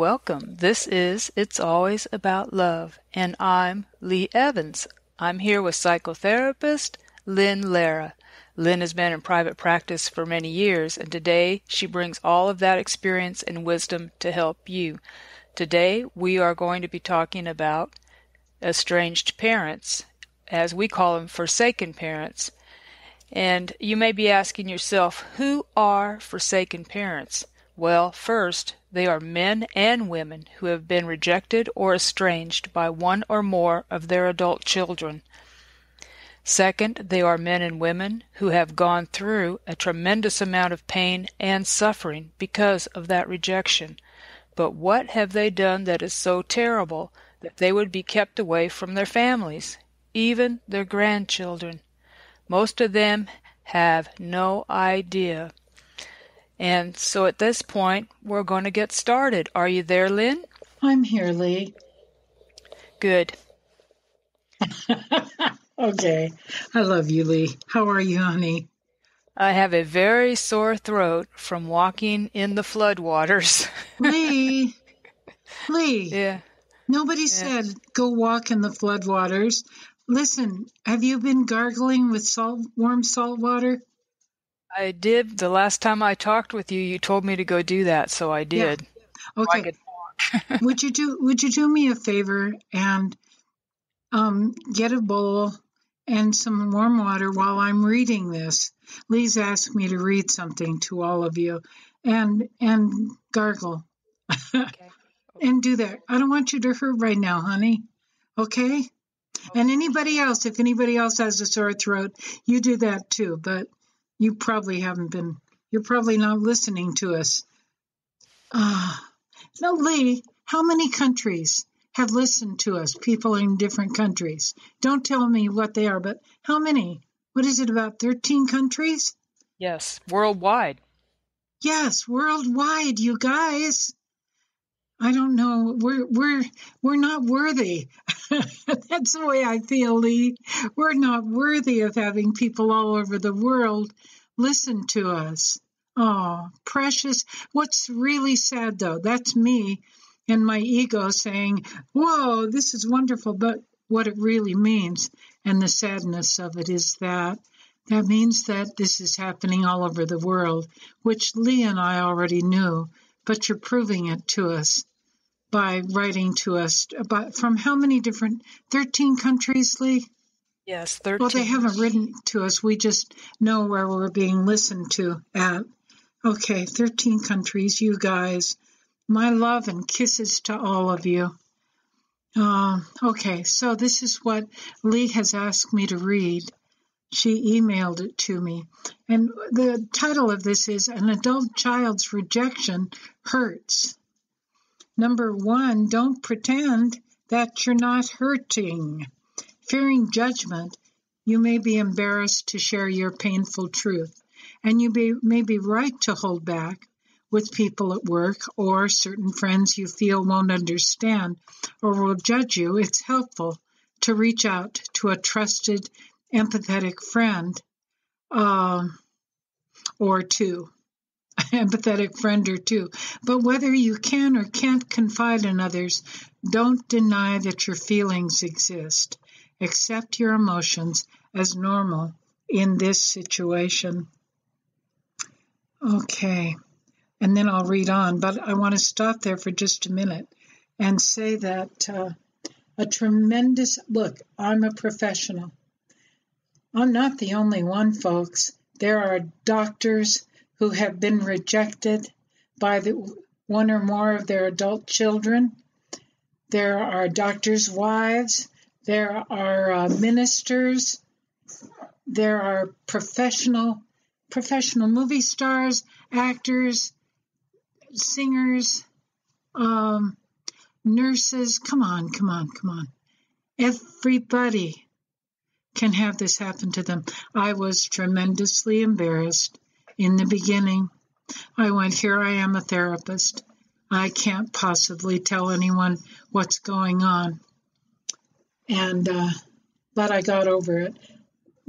welcome. This is It's Always About Love, and I'm Lee Evans. I'm here with psychotherapist Lynn Lara. Lynn has been in private practice for many years, and today she brings all of that experience and wisdom to help you. Today we are going to be talking about estranged parents, as we call them, forsaken parents. And you may be asking yourself, who are forsaken parents? Well, first, they are men and women who have been rejected or estranged by one or more of their adult children. Second, they are men and women who have gone through a tremendous amount of pain and suffering because of that rejection. But what have they done that is so terrible that they would be kept away from their families, even their grandchildren? Most of them have no idea. And so at this point, we're going to get started. Are you there, Lynn? I'm here, Lee. Good. Okay. I love you, Lee. How are you, honey? I have a very sore throat from walking in the floodwaters. Lee. Yeah. Nobody said go walk in the floodwaters. Listen, have you been gargling with warm salt water? I did. The last time I talked with you, you told me to go do that, so I did. Yeah. Okay. Would you do me a favor and get a bowl and some warm water while I'm reading this? Lee's asked me to read something to all of you, and gargle. Okay. And do that. I don't want you to hurt right now, honey. Okay? And anybody else, if anybody else has a sore throat, you do that too. But you probably you're probably not listening to us. Now, Lee, how many countries have listened to us? People in different countries. Don't tell me what they are, but how many? What is it, about 13 countries? Yes, worldwide. Yes, worldwide, you guys. I don't know. We're not worthy. That's the way I feel, Lee. We're not worthy of having people all over the world listen to us. Oh, precious. What's really sad, though, that's me and my ego saying, whoa, this is wonderful. But what it really means, and the sadness of it, is that means that this is happening all over the world, which Lee and I already knew. But you're proving it to us by writing to us from how many different, 13 countries, Lee? Yes, 13. Well, they haven't written to us. We just know where we're being listened to at. Okay, 13 countries, you guys. My love and kisses to all of you. Okay, so this is what Lee has asked me to read. She emailed it to me. And the title of this is An Adult Child's Rejection Hurts. Number 1, don't pretend that you're not hurting. Fearing judgment, you may be embarrassed to share your painful truth, and you may be right to hold back with people at work or certain friends you feel won't understand or will judge you. It's helpful to reach out to a trusted, empathetic friend or two. Empathetic friend or two. But whether you can or can't confide in others, don't deny that your feelings exist. Accept your emotions as normal in this situation. Okay. And then I'll read on, but I want to stop there for just a minute and say that look, I'm a professional. I'm not the only one, folks. There are doctors who have been rejected by one or more of their adult children. There are doctors' wives. There are ministers. There are professional movie stars, actors, singers, nurses. Come on. Everybody can have this happen to them. I was tremendously embarrassed in the beginning. I went, here I am, a therapist. I can't possibly tell anyone what's going on. But I got over it.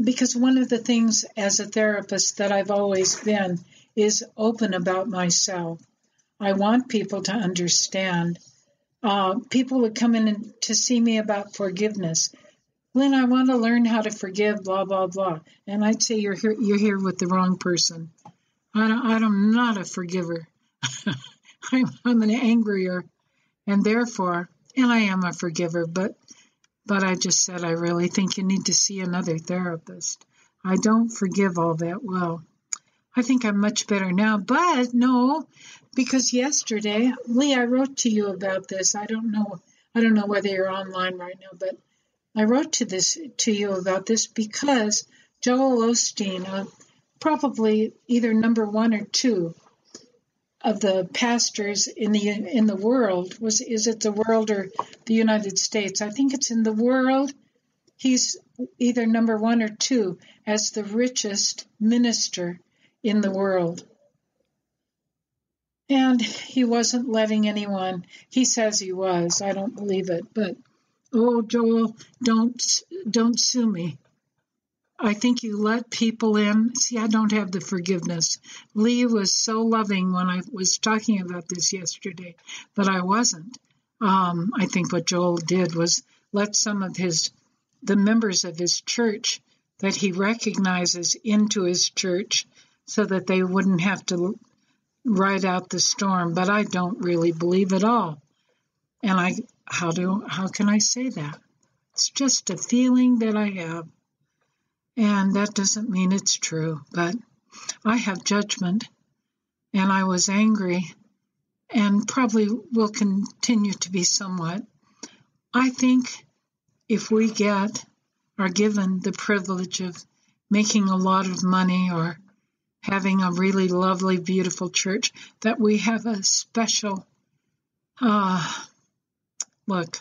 Because one of the things as a therapist that I've always been is open about myself. I want people to understand. People would come in to see me about forgiveness. Lynn, I want to learn how to forgive, blah, blah, blah. And I'd say, you're here with the wrong person. I'm not a forgiver. I'm an angrier, and therefore, and I am a forgiver, but I just said I really think you need to see another therapist. I don't forgive all that well. I think I'm much better now, but no, because yesterday, Lee, I wrote to you about this. I don't know whether you're online right now, but I wrote to you about this because Joel Osteen, probably either number 1 or 2 of the pastors in the world, is it the world or the United States? I think it's in the world. He's either number 1 or 2 as the richest minister in the world. And he wasn't letting anyone, he says he was, I don't believe it, but, oh, Joel, don't sue me. I think you let people in. See, I don't have the forgiveness. Lee was so loving when I was talking about this yesterday, but I wasn't. I think what Joel did was let some of the members of his church that he recognizes into his church so that they wouldn't have to ride out the storm. But I don't really believe it all. And how can I say that? It's just a feeling that I have. And that doesn't mean it's true, but I have judgment, and I was angry, and probably will continue to be somewhat. I think if we are given the privilege of making a lot of money or having a really lovely, beautiful church, that we have a special, look,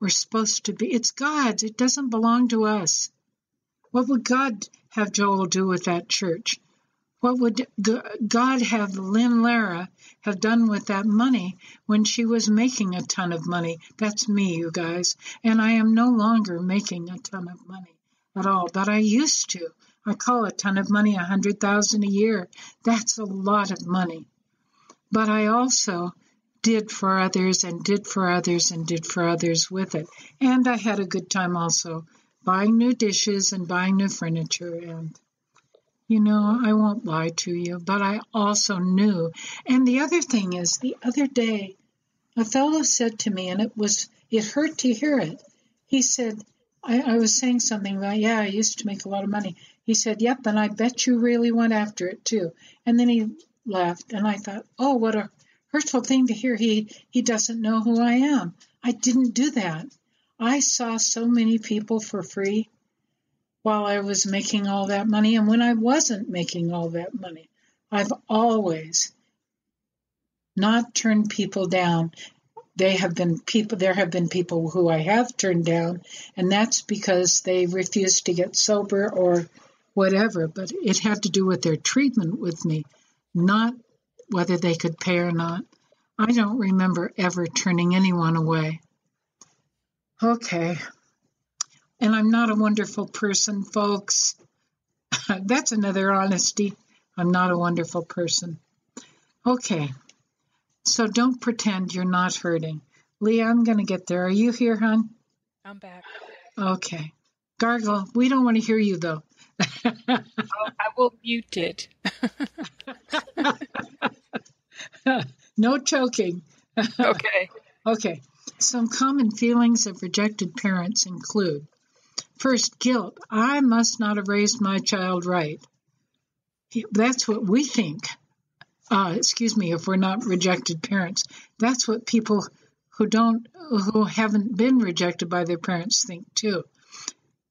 we're supposed to be, it's God's, it doesn't belong to us. What would God have Joel do with that church? What would God have Lynn Lara have done with that money when she was making a ton of money? That's me, you guys. And I am no longer making a ton of money at all, but I used to. I call a ton of money $100,000 a year. That's a lot of money. But I also did for others and did for others and did for others with it. And I had a good time also buying new dishes and buying new furniture. And, I won't lie to you, but I also knew. And the other thing is, the other day, a fellow said to me, and it hurt to hear it. He said, I was saying something about, I used to make a lot of money. He said, yep, and I bet you really went after it too. And then he laughed, and I thought, oh, what a hurtful thing to hear. He doesn't know who I am. I didn't do that. I saw so many people for free while I was making all that money. And when I wasn't making all that money, I've always not turned people down. There have been people who I have turned down, and that's because they refused to get sober or whatever. But it had to do with their treatment with me, not whether they could pay or not. I don't remember ever turning anyone away. Okay. And I'm not a wonderful person, folks. That's another honesty. I'm not a wonderful person. Okay. So don't pretend you're not hurting. Leah, I'm going to get there. Are you here, hon? I'm back. Okay. Gargle, we don't want to hear you, though. I will mute it. No choking. Okay. Okay. Some common feelings of rejected parents include, first, guilt. I must not have raised my child right. That's what we think. If we're not rejected parents. That's what people who haven't been rejected by their parents think too.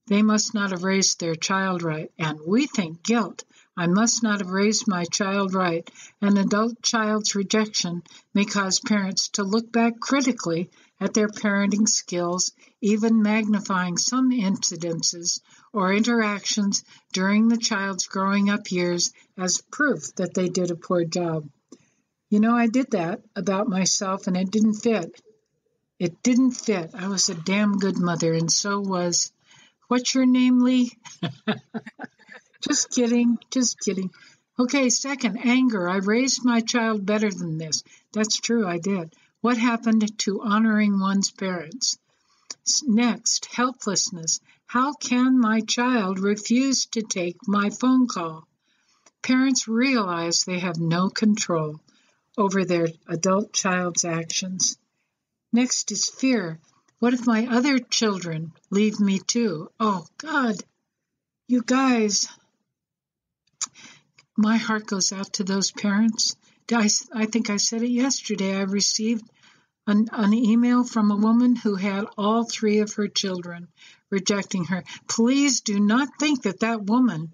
They must not have raised their child right. And we think guilt. I must not have raised my child right. An adult child's rejection may cause parents to look back critically at their parenting skills, even magnifying some incidences or interactions during the child's growing up years as proof that they did a poor job. I did that about myself, and it didn't fit. It didn't fit. I was a damn good mother, and so was, what's your name, Lee? Just kidding. Okay, second, anger. I raised my child better than this. That's true, I did. What happened to honoring one's parents? Next, helplessness. How can my child refuse to take my phone call? Parents realize they have no control over their adult child's actions. Next is fear. What if my other children leave me too? Oh, God, you guys, my heart goes out to those parents. I think I said it yesterday. I received an email from a woman who had all three of her children rejecting her. Please do not think that that woman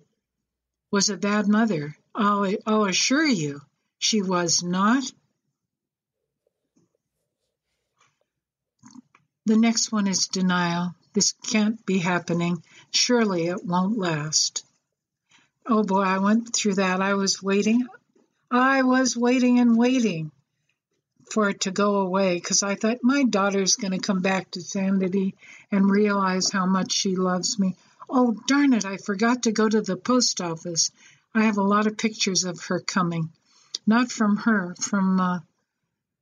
was a bad mother. I'll assure you she was not. The next one is denial. This can't be happening. Surely it won't last. Oh boy, I went through that. I was waiting and waiting for it to go away because I thought my daughter's going to come back to sanity and realize how much she loves me. Oh, darn it, I forgot to go to the post office. I have a lot of pictures of her coming. Not from her, from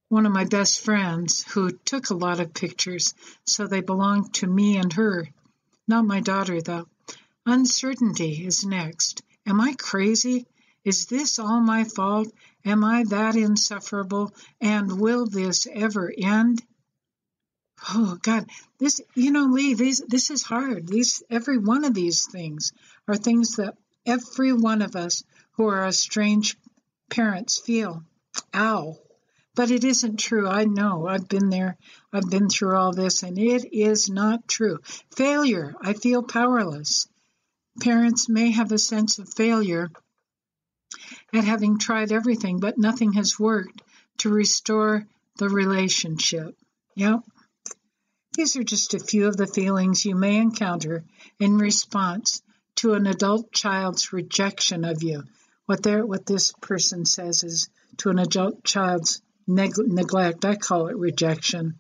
one of my best friends who took a lot of pictures, so they belong to me and her. Not my daughter, though. Uncertainty is next. Am I crazy? Is this all my fault? Am I that insufferable? And will this ever end? Oh, God, Lee, this is hard. Every one of these things are things that every one of us who are estranged parents feel. Ow. But it isn't true. I know. I've been there. I've been through all this, and it is not true. Failure. I feel powerless. Parents may have a sense of failure at having tried everything, but nothing has worked to restore the relationship. Yep. These are just a few of the feelings you may encounter in response to an adult child's rejection of you. What this person says is to an adult child's neglect. I call it rejection.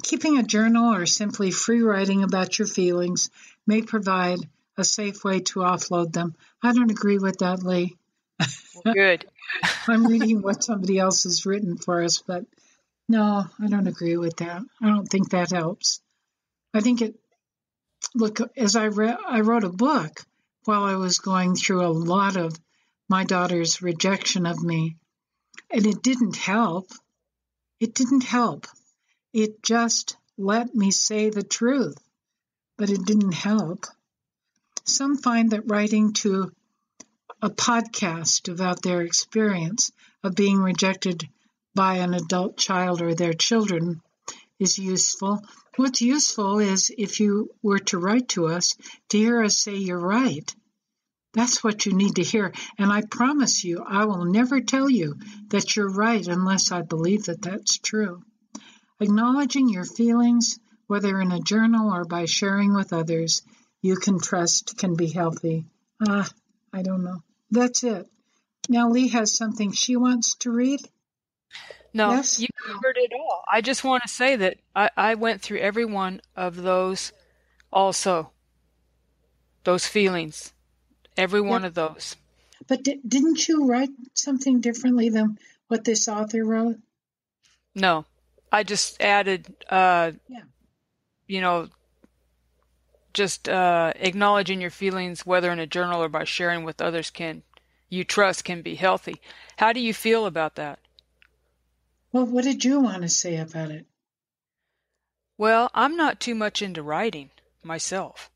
Keeping a journal or simply free writing about your feelings may provide a safe way to offload them. I don't agree with that, Lee. Good. I'm reading what somebody else has written for us, but no, I don't agree with that. I don't think that helps. I think as I wrote a book while I was going through a lot of my daughter's rejection of me, and it didn't help. It didn't help. It just let me say the truth, but it didn't help. Some find that writing to a podcast about their experience of being rejected by an adult child or their children is useful. What's useful is if you were to write to us, to hear us say you're right. That's what you need to hear. And I promise you, I will never tell you that you're right unless I believe that that's true. Acknowledging your feelings, whether in a journal or by sharing with others you can trust, can be healthy. I don't know. That's it. Now Lee has something she wants to read. No, Yes? you covered it all. I just want to say that I went through every one of those also, those feelings, every one of those. But didn't you write something differently than what this author wrote? No, I just added, just acknowledging your feelings, whether in a journal or by sharing with others you trust can be healthy. How do you feel about that? Well, what did you want to say about it? Well, I'm not too much into writing myself,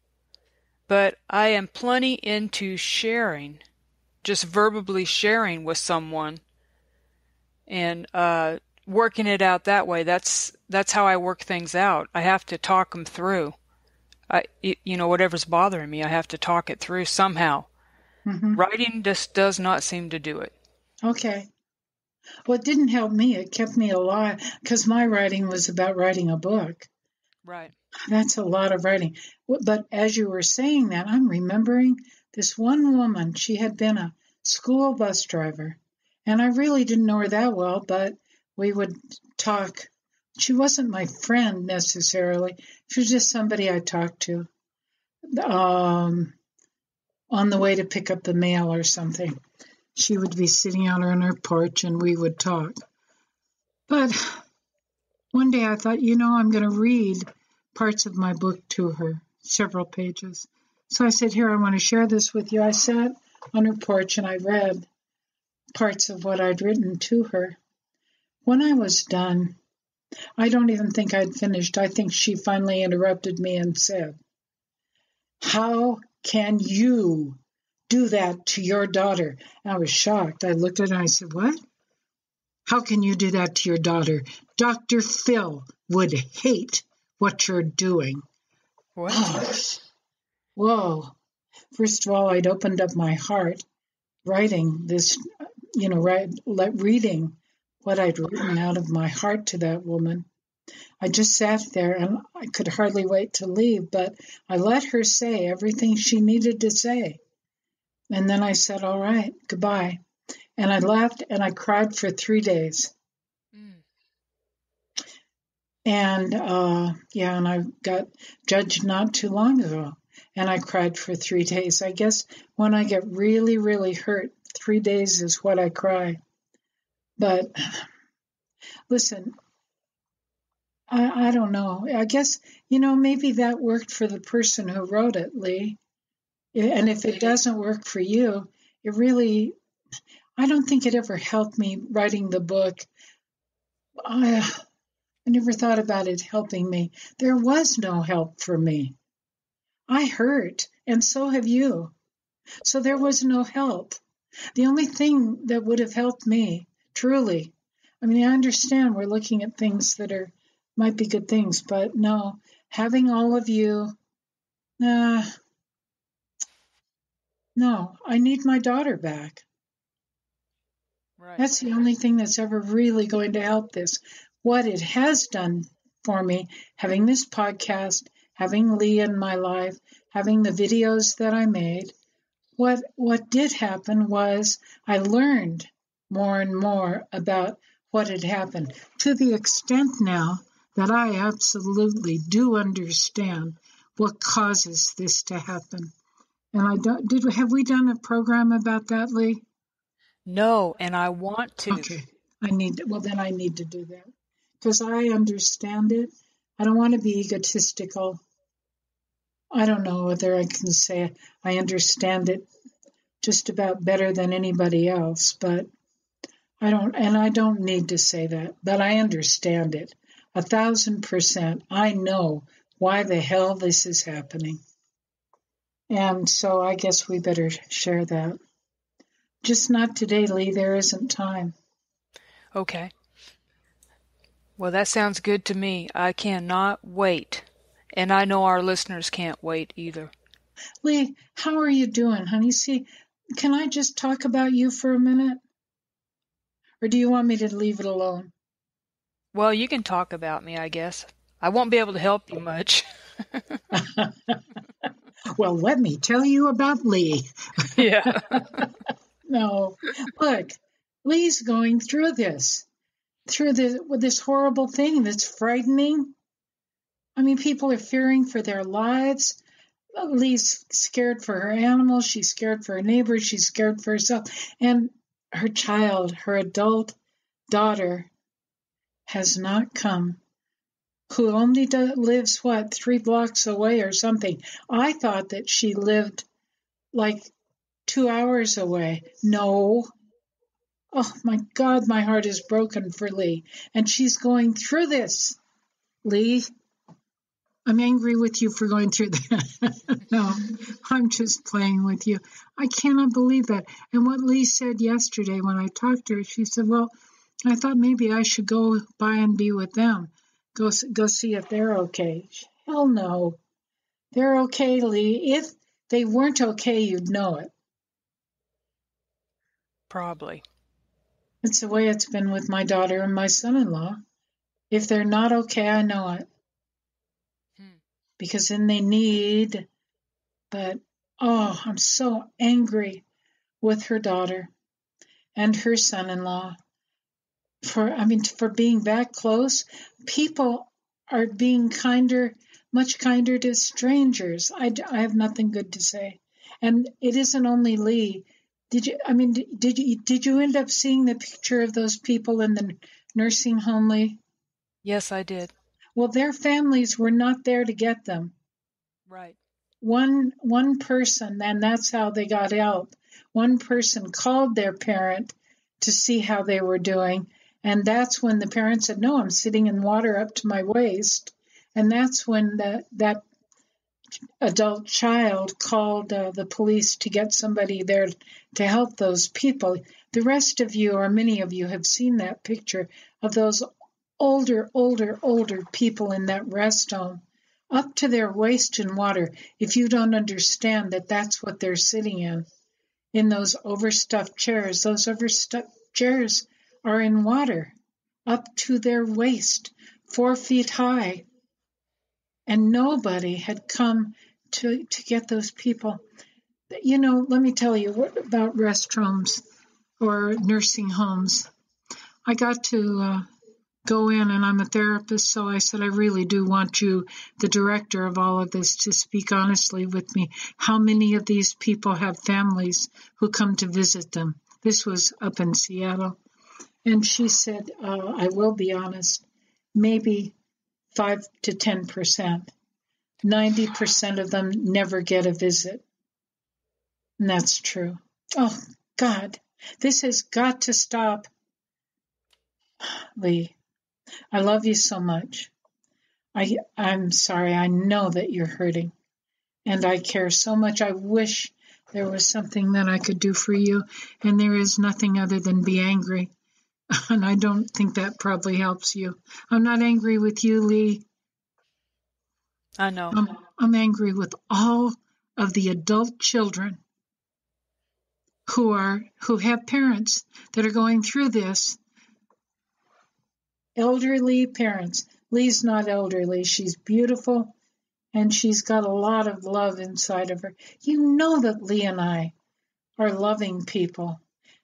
but I am plenty into sharing, just verbally sharing with someone and working it out that way. That's how I work things out. I have to talk them through. Whatever's bothering me, I have to talk it through somehow. Mm-hmm. Writing just does not seem to do it. Okay. Well, it didn't help me. It kept me alive because my writing was about writing a book. Right. That's a lot of writing. But as you were saying that, I'm remembering this one woman. She had been a school bus driver, and I really didn't know her that well, but we would talk. She wasn't my friend necessarily. She was just somebody I talked to on the way to pick up the mail or something. she would be sitting out on her porch and we would talk. But one day I thought, I'm going to read parts of my book to her, several pages. So I said, here, I want to share this with you. I sat on her porch and I read parts of what I'd written to her. When I was done, I don't even think I'd finished. I think she finally interrupted me and said, how can you do that to your daughter? I was shocked. I looked at her and I said, what? How can you do that to your daughter? Dr. Phil would hate what you're doing. What? Oh, whoa. First of all, I'd opened up my heart writing this, reading what I'd written out of my heart to that woman. I just sat there and I could hardly wait to leave, but I let her say everything she needed to say. And then I said, all right, goodbye. And I left and I cried for 3 days. And, and I got judged not too long ago. And I cried for 3 days. I guess when I get really, really hurt, 3 days is what I cry. But listen, I don't know. I guess, maybe that worked for the person who wrote it, Lee. And if it doesn't work for you, I don't think it ever helped me writing the book. I never thought about it helping me. There was no help for me. I hurt, and so have you. So there was no help. The only thing that would have helped me, truly, I understand we're looking at things that might be good things, but no, having all of you, no, I need my daughter back. Right. That's the only thing that's ever really going to help this. What it has done for me, having this podcast, having Lee in my life, having the videos that I made, what did happen was I learned more and more about what had happened, to the extent now that I absolutely do understand what causes this to happen. And have we done a program about that, Lee? No, and I want to. Okay. I need to do that because I understand it. I don't want to be egotistical. I don't know whether I can say I understand it just about better than anybody else, but I don't need to say that, but I understand it 1,000%. I know why the hell this is happening. And so I guess we better share that. Just not today, Lee. There isn't time. Okay. Well, that sounds good to me. I cannot wait. And I know our listeners can't wait either. Lee, how are you doing, honey? See, can I just talk about you for a minute? Or do you want me to leave it alone? Well, you can talk about me, I guess. I won't be able to help you much. Well, let me tell you about Lee. Yeah. No, look, Lee's going through this horrible thing that's frightening. People are fearing for their lives. Lee's scared for her animals. She's scared for her neighbors. She's scared for herself. And her child, her adult daughter, has not come, who only lives, 3 blocks away or something. I thought that she lived like 2 hours away. No. Oh, my God, my heart is broken for Lee. And she's going through this. Lee, I'm angry with you for going through that. No, I'm just playing with you. I cannot believe that. And what Lee said yesterday when I talked to her, she said, well, I thought maybe I should go by and be with them. Go see if they're okay. Hell no. They're okay, Lee. If they weren't okay, you'd know it. Probably. It's the way it's been with my daughter and my son-in-law. If they're not okay, I know it. Because then they need, but, I'm so angry with her daughter and her son-in-law for being that close. People are being much kinder to strangers. I have nothing good to say. And it isn't only Lee. Did you end up seeing the picture of those people in the nursing home, Lee? Yes, I did. Well, their families were not there to get them. Right. One person, and that's how they got help. One person called their parent to see how they were doing, and that's when the parent said, "No, I'm sitting in water up to my waist." And that's when that adult child called the police to get somebody there to help those people. The rest of you, or many of you, have seen that picture of those older people in that rest home, up to their waist in water. If you don't understand that that's what they're sitting in those overstuffed chairs are in water, up to their waist, 4 feet high. And nobody had come to get those people. Let me tell you, what about restrooms or nursing homes? I got to go in, and I'm a therapist, so I said, I really do want you, the director of all of this, to speak honestly with me. How many of these people have families who come to visit them? This was up in Seattle. And she said, I will be honest, maybe 5 to 10%. 90% of them never get a visit. And that's true. Oh, God, this has got to stop. Lee, I love you so much. I'm sorry. I know that you're hurting. And I care so much. I wish there was something that I could do for you. And there is nothing other than be angry. And I don't think that probably helps you. I'm not angry with you, Lee. I know. I'm angry with all of the adult children who have parents that are going through this. Elderly parents. Lee's not elderly. She's beautiful, and she's got a lot of love inside of her. You know that Lee and I are loving people.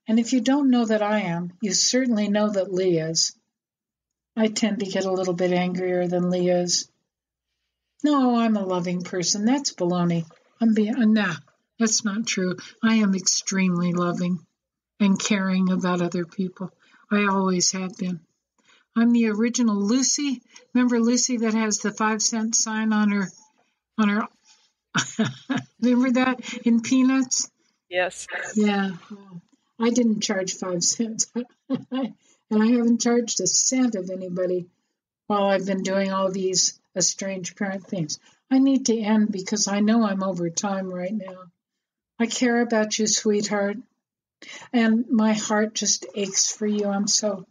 And if you don't know that I am, you certainly know that Lee is. I tend to get a little bit angrier than Lee is. No, I'm a loving person. That's baloney. Nah, that's not true. I am extremely loving and caring about other people. I always have been. I'm the original Lucy. Remember Lucy that has the 5-cent sign on her remember that in Peanuts? Yes. Yeah. I didn't charge 5 cents. And I haven't charged a cent of anybody while I've been doing all these estranged parent things. I need to end because I know I'm over time right now. I care about you, sweetheart. And my heart just aches for you. I'm so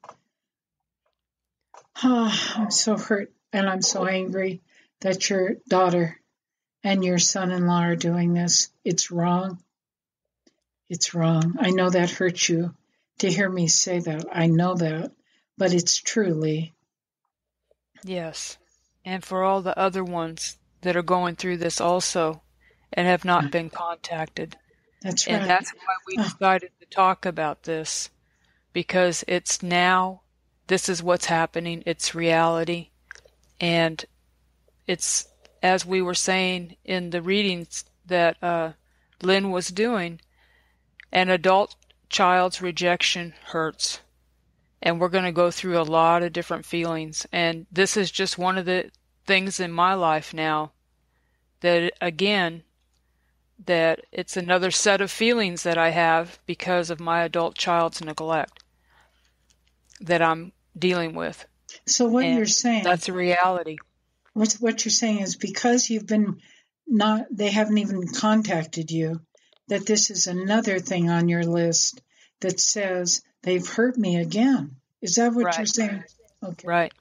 hurt, and I'm so angry that your daughter and your son-in-law are doing this. It's wrong. It's wrong. I know that hurts you to hear me say that. I know that, but it's true, Lee. Yes. And for all the other ones that are going through this also and have not been contacted. That's right. And that's why we decided to talk about this, because it's now, this is what's happening, it's reality, and it's, as we were saying in the readings that Lynn was doing, an adult child's rejection hurts. And we're going to go through a lot of different feelings. And this is just one of the things in my life now that, again, that it's another set of feelings that I have because of my adult child's neglect that I'm dealing with. So what you're saying, that's a reality. What you're saying is because you've been they haven't even contacted you, that this is another thing on your list that says they've hurt me again. Is that what you're saying? Okay. Right.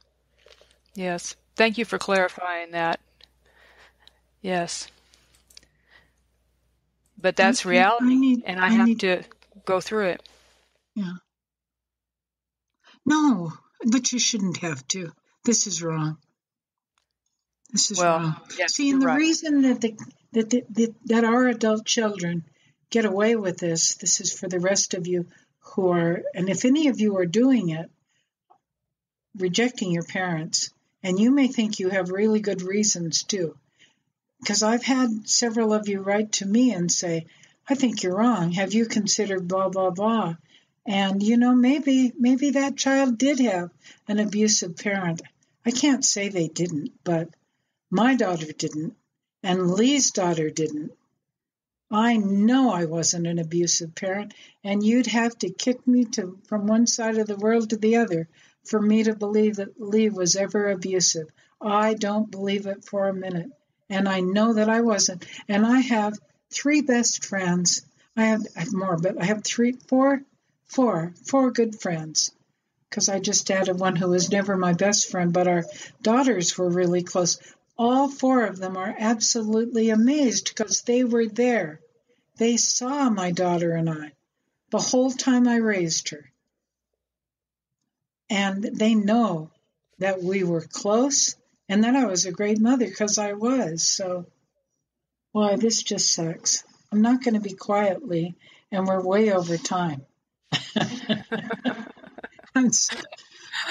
Yes. Thank you for clarifying that. Yes. But that's reality, and I have to go through it. Yeah. No, but you shouldn't have to. This is wrong. This is wrong. Yes, see, and the reason that our adult children get away with this is for the rest of you who are, and if any of you are doing it, rejecting your parents, and you may think you have really good reasons too, because I've had several of you write to me and say, I think you're wrong. Have you considered blah, blah, blah? And, maybe that child did have an abusive parent. I can't say they didn't, but my daughter didn't, and Lee's daughter didn't. I know I wasn't an abusive parent, and you'd have to kick me from one side of the world to the other for me to believe that Lee was ever abusive. I don't believe it for a minute, and I know that I wasn't. And I have 3 best friends. I have more, but I have four good friends, because I just added one who was never my best friend, but our daughters were really close. All 4 of them are absolutely amazed because they were there. They saw my daughter and I the whole time I raised her. And they know that we were close and that I was a great mother, because I was. So, boy, this just sucks. I'm not going to be quietly, and we're way over time.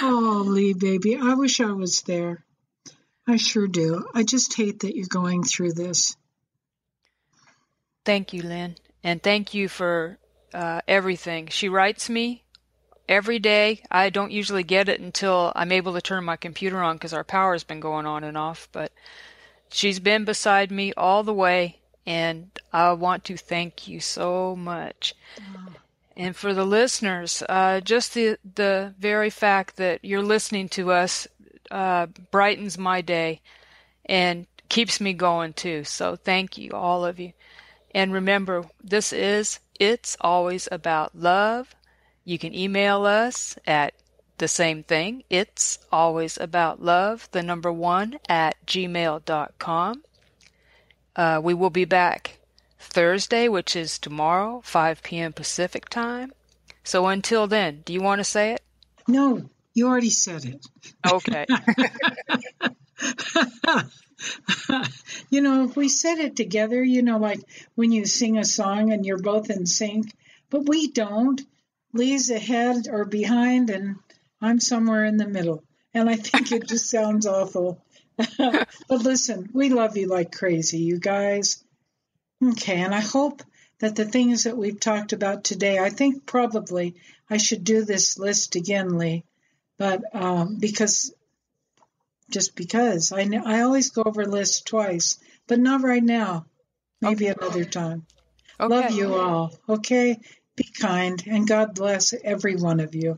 Oh, Lee, baby, I wish I was there. I sure do. I just hate that you're going through this. Thank you, Lynn. And thank you for everything. She writes me every day. I don't usually get it until I'm able to turn my computer on because our power's been going on and off. But she's been beside me all the way, and I want to thank you so much. Oh. And for the listeners, just the very fact that you're listening to us brightens my day and keeps me going too. So thank you, all of you. And remember, It's Always About Love. You can email us at the same thing, It's Always About Love, 1 at gmail.com. We will be back Thursday, which is tomorrow, 5 p.m. Pacific time. So until then, do you want to say it? No, you already said it. Okay. If we said it together, like when you sing a song and you're both in sync, but we don't. Lee's ahead or behind, and I'm somewhere in the middle. And I think it just sounds awful. But listen, we love you like crazy, you guys. Okay, and I hope that the things that we've talked about today, I think probably I should do this list again, Lee, but because I always go over lists twice, but not right now. Maybe another time. Okay. Love you all. Okay, be kind, and God bless every one of you.